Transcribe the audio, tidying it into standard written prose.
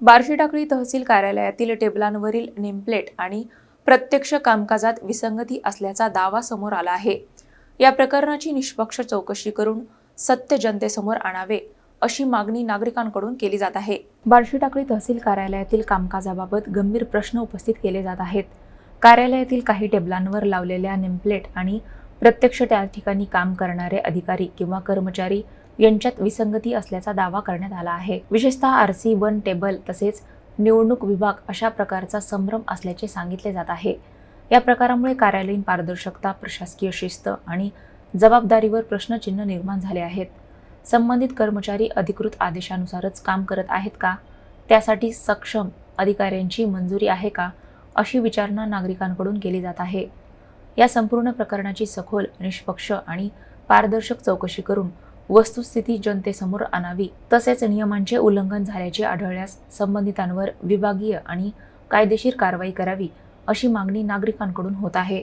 बार्शीटाकळी तहसील कार्यालयातील टेबलांवरील नेमप्लेट आणि प्रत्यक्ष कामकाजात विसंगती असल्याचा दावा समोर आला आहे। या प्रकरणाची निष्पक्ष चौकशी करून सत्य जनतेसमोर आणावे अशी मागणी नागरिकांकडून केली जात आहे। बार्शीटाकळी तहसील कार्यालयातील कामकाजाबाबत गंभीर प्रश्न उपस्थित केले जात आहेत। कार्यालयातील काही टेबलांवर लावलेल्या नेमप्लेट आणि प्रत्यक्ष त्या ठिकाणी काम करणारे अधिकारी किंवा कर्मचारी यांच्यात विसंगती असल्याचा दावा करण्यात आला आहे। विशेषतः RC1 टेबल तसेच निवडणूक विभाग अशा प्रकारचा संभ्रम असल्याचे सांगितले जात आहे। या प्रकारामुळे कार्यालयीन पारदर्शकता, प्रशासकीय शिस्त आणि जबाबदारीवर प्रश्नचिन्ह निर्माण झाले आहेत। संबंधित कर्मचारी अधिकृत आदेशानुसारच काम करत आहेत का? त्यासाठी सक्षम अधिकाऱ्यांची मंजुरी आहे का? अशी विचारणा नागरिकांकडून केली जात आहे। या संपूर्ण प्रकरणाची सखोल, निष्पक्ष आणि पारदर्शक चौकशी करून वस्तुस्थिती जनतेसमोर आणावी, तसेच नियमांचे उल्लंघन झाल्याचे आढळल्यास संबंधितांवर विभागीय आणि कायदेशीर कारवाई करावी अशी मागणी नागरिकांकडून होत आहे।